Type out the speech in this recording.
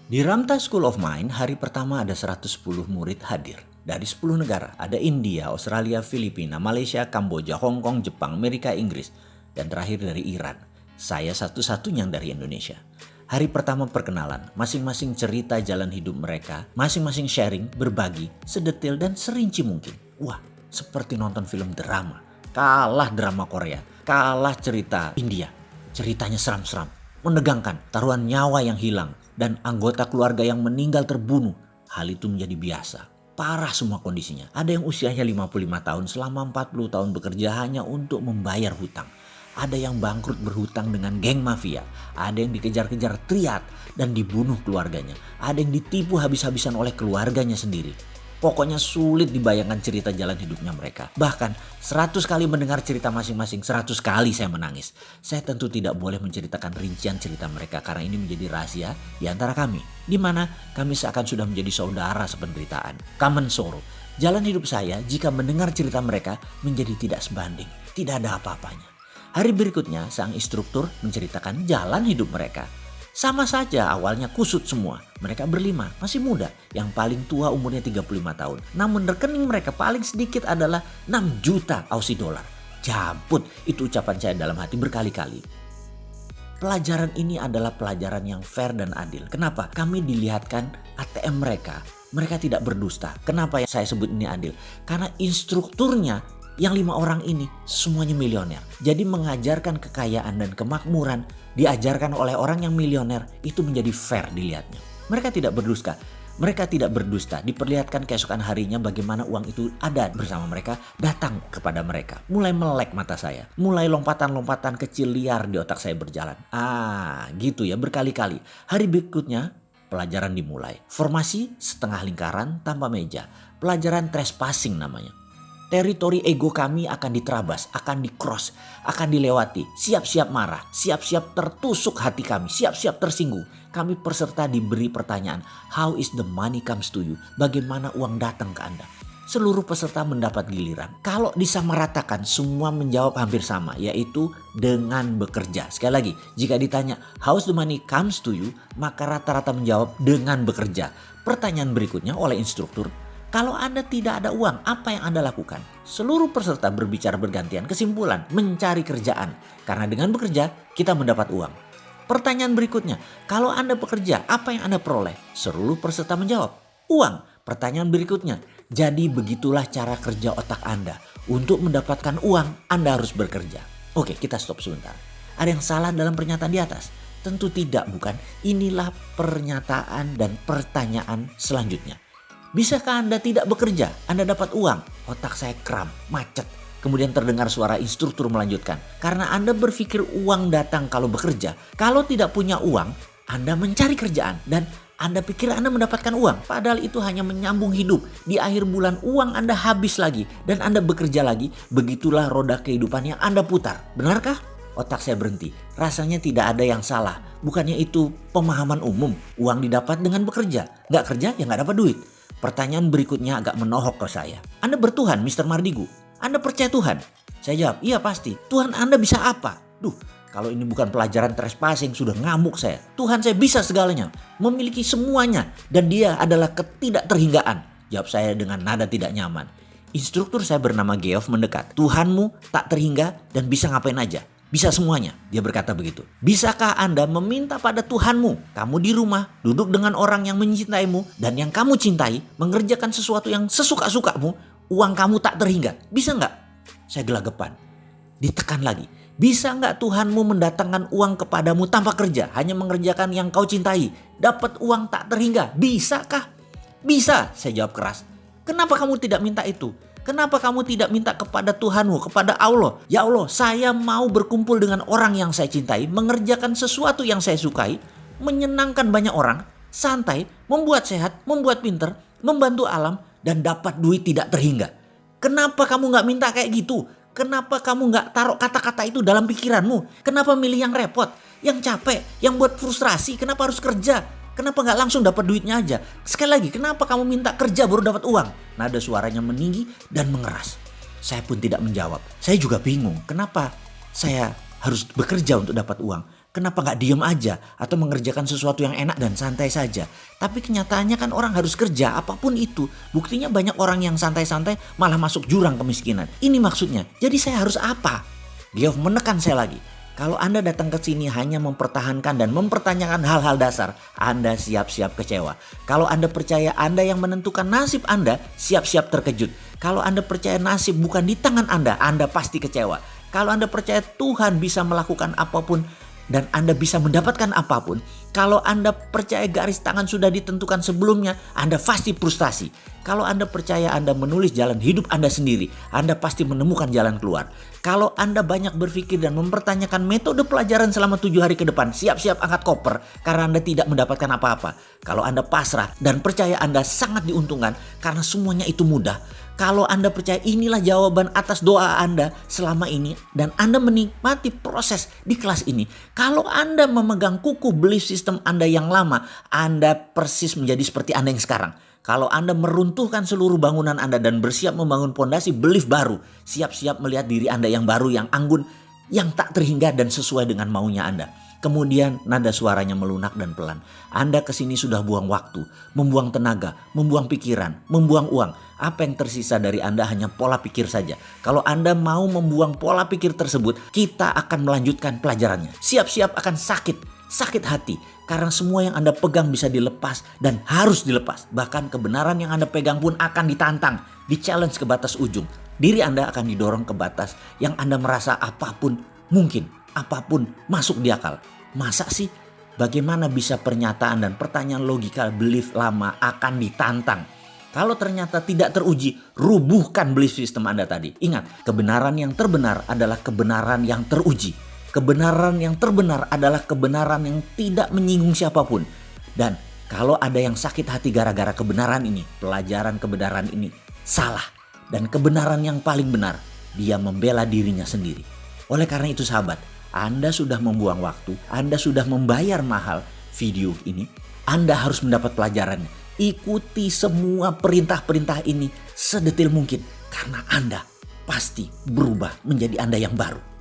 Di Ramtha School of Mind, hari pertama ada 110 murid hadir. Dari 10 negara, ada India, Australia, Filipina, Malaysia, Kamboja, Hong Kong, Jepang, Amerika, Inggris, dan terakhir dari Iran. Saya satu-satunya yang dari Indonesia. Hari pertama perkenalan, masing-masing cerita jalan hidup mereka, masing-masing sharing, berbagi, sedetail dan serinci mungkin. Wah, seperti nonton film drama. Kalah drama Korea, kalah cerita India. Ceritanya seram-seram, menegangkan, taruhan nyawa yang hilang, dan anggota keluarga yang meninggal terbunuh. Hal itu menjadi biasa. Parah semua kondisinya. Ada yang usianya 55 tahun selama 40 tahun bekerja hanya untuk membayar hutang. Ada yang bangkrut berhutang dengan geng mafia. Ada yang dikejar-kejar triad dan dibunuh keluarganya. Ada yang ditipu habis-habisan oleh keluarganya sendiri. Pokoknya sulit dibayangkan cerita jalan hidupnya mereka. Bahkan 100 kali mendengar cerita masing-masing, 100 kali saya menangis. Saya tentu tidak boleh menceritakan rincian cerita mereka karena ini menjadi rahasia di antara kami. Di mana kami seakan sudah menjadi saudara sependeritaan. Common sorrow. Jalan hidup saya jika mendengar cerita mereka menjadi tidak sebanding. Tidak ada apa-apanya. Hari berikutnya sang instruktur menceritakan jalan hidup mereka. Sama saja awalnya kusut semua. Mereka berlima, masih muda. Yang paling tua umurnya 35 tahun. Namun rekening mereka paling sedikit adalah 6 juta Aussie dollar. Jamput, itu ucapan saya dalam hati berkali-kali. Pelajaran ini adalah pelajaran yang fair dan adil. Kenapa? Kami dilihatkan ATM mereka. Mereka tidak berdusta. Kenapa saya sebut ini adil? Karena instrukturnya yang 5 orang ini semuanya milioner. Jadi mengajarkan kekayaan dan kemakmuran diajarkan oleh orang yang milioner itu menjadi fair dilihatnya. Mereka tidak berdusta. Mereka tidak berdusta. Diperlihatkan keesokan harinya bagaimana uang itu ada bersama mereka, datang kepada mereka. Mulai melek mata saya. Mulai lompatan-lompatan kecil liar di otak saya berjalan. Gitu ya berkali-kali. Hari berikutnya pelajaran dimulai. Formasi setengah lingkaran tanpa meja. Pelajaran trespassing namanya. Teritori ego kami akan diterabas, akan di-cross, akan dilewati. Siap-siap marah, siap-siap tertusuk hati kami, siap-siap tersinggung. Kami peserta diberi pertanyaan, how is the money comes to you? Bagaimana uang datang ke Anda? Seluruh peserta mendapat giliran. Kalau disamaratakan, semua menjawab hampir sama, yaitu dengan bekerja. Sekali lagi, jika ditanya, how is the money comes to you? Maka rata-rata menjawab dengan bekerja. Pertanyaan berikutnya oleh instruktur, kalau Anda tidak ada uang, apa yang Anda lakukan? Seluruh peserta berbicara bergantian. Kesimpulan, mencari kerjaan. Karena dengan bekerja, kita mendapat uang. Pertanyaan berikutnya, kalau Anda bekerja, apa yang Anda peroleh? Seluruh peserta menjawab, uang. Pertanyaan berikutnya, jadi begitulah cara kerja otak Anda. Untuk mendapatkan uang, Anda harus bekerja. Oke, kita stop sebentar. Ada yang salah dalam pernyataan di atas? Tentu tidak, bukan? Inilah pernyataan dan pertanyaan selanjutnya. Bisakah Anda tidak bekerja? Anda dapat uang. Otak saya kram, macet. Kemudian terdengar suara instruktur melanjutkan. Karena Anda berpikir uang datang kalau bekerja. Kalau tidak punya uang, Anda mencari kerjaan. Dan Anda pikir Anda mendapatkan uang. Padahal itu hanya menyambung hidup. Di akhir bulan uang Anda habis lagi. Dan Anda bekerja lagi. Begitulah roda kehidupan yang Anda putar. Benarkah? Otak saya berhenti. Rasanya tidak ada yang salah. Bukannya itu pemahaman umum. Uang didapat dengan bekerja. Nggak kerja ya nggak dapat duit. Pertanyaan berikutnya agak menohok ke saya. Anda bertuhan, Mr. Mardigu? Anda percaya Tuhan? Saya jawab, iya pasti. Tuhan Anda bisa apa? Kalau ini bukan pelajaran trespassing, sudah ngamuk saya. Tuhan saya bisa segalanya, memiliki semuanya. Dan dia adalah ketidakterhinggaan. Jawab saya dengan nada tidak nyaman. Instruktur saya bernama Geoff mendekat. Tuhanmu tak terhingga dan bisa ngapain aja. Bisa semuanya, dia berkata begitu. Bisakah Anda meminta pada Tuhanmu? Kamu di rumah, duduk dengan orang yang mencintaimu dan yang kamu cintai, mengerjakan sesuatu yang sesuka-sukamu, uang kamu tak terhingga. Bisa nggak? Saya gelagapan. Ditekan lagi. Bisa nggak Tuhanmu mendatangkan uang kepadamu tanpa kerja, hanya mengerjakan yang kau cintai, dapat uang tak terhingga? Bisakah? Bisa, saya jawab keras. Kenapa kamu tidak minta itu? Kenapa kamu tidak minta kepada Tuhanmu, kepada Allah? Ya Allah, saya mau berkumpul dengan orang yang saya cintai, mengerjakan sesuatu yang saya sukai, menyenangkan banyak orang, santai, membuat sehat, membuat pinter, membantu alam, dan dapat duit tidak terhingga. Kenapa kamu gak minta kayak gitu? Kenapa kamu gak taruh kata-kata itu dalam pikiranmu? Kenapa milih yang repot, yang capek, yang buat frustrasi? Kenapa harus kerja? Kenapa gak langsung dapat duitnya aja? Sekali lagi, kenapa kamu minta kerja baru dapat uang? Nada suaranya meninggi dan mengeras. Saya pun tidak menjawab. Saya juga bingung, kenapa saya harus bekerja untuk dapat uang? Kenapa nggak diem aja atau mengerjakan sesuatu yang enak dan santai saja? Tapi kenyataannya kan orang harus kerja apapun itu. Buktinya banyak orang yang santai-santai malah masuk jurang kemiskinan. Ini maksudnya. Jadi saya harus apa? Dia menekan saya lagi. Kalau Anda datang ke sini hanya mempertahankan dan mempertanyakan hal-hal dasar, Anda siap-siap kecewa. Kalau Anda percaya Anda yang menentukan nasib Anda, siap-siap terkejut. Kalau Anda percaya nasib bukan di tangan Anda pasti kecewa. Kalau Anda percaya Tuhan bisa melakukan apapun dan Anda bisa mendapatkan apapun, kalau Anda percaya garis tangan sudah ditentukan sebelumnya, Anda pasti frustasi. Kalau Anda percaya Anda menulis jalan hidup Anda sendiri, Anda pasti menemukan jalan keluar. Kalau Anda banyak berpikir dan mempertanyakan metode pelajaran selama 7 hari ke depan, siap-siap angkat koper karena Anda tidak mendapatkan apa-apa. Kalau Anda pasrah dan percaya Anda sangat diuntungkan karena semuanya itu mudah. Kalau Anda percaya inilah jawaban atas doa Anda selama ini dan Anda menikmati proses di kelas ini. Kalau Anda memegang kukuh belief system Anda yang lama, Anda persis menjadi seperti Anda yang sekarang. Kalau Anda meruntuhkan seluruh bangunan Anda dan bersiap membangun pondasi belief baru, siap-siap melihat diri Anda yang baru, yang anggun, yang tak terhingga dan sesuai dengan maunya Anda. Kemudian nada suaranya melunak dan pelan. Anda kesini sudah buang waktu, membuang tenaga, membuang pikiran, membuang uang. Apa yang tersisa dari Anda hanya pola pikir saja. Kalau Anda mau membuang pola pikir tersebut, kita akan melanjutkan pelajarannya. Siap-siap akan sakit hati. Karena semua yang Anda pegang bisa dilepas dan harus dilepas. Bahkan kebenaran yang Anda pegang pun akan ditantang, di-challenge ke batas ujung. Diri Anda akan didorong ke batas yang Anda merasa apapun mungkin, apapun masuk di akal. Masa sih? Bagaimana bisa pernyataan dan pertanyaan logika belief lama akan ditantang? Kalau ternyata tidak teruji, rubuhkan belief system Anda tadi. Ingat, kebenaran yang terbenar adalah kebenaran yang teruji. Kebenaran yang terbenar adalah kebenaran yang tidak menyinggung siapapun. Dan kalau ada yang sakit hati gara-gara kebenaran ini, pelajaran kebenaran ini salah. Dan kebenaran yang paling benar, dia membela dirinya sendiri. Oleh karena itu sahabat, Anda sudah membuang waktu, Anda sudah membayar mahal video ini, Anda harus mendapat pelajarannya. Ikuti semua perintah-perintah ini sedetil mungkin karena Anda pasti berubah menjadi Anda yang baru.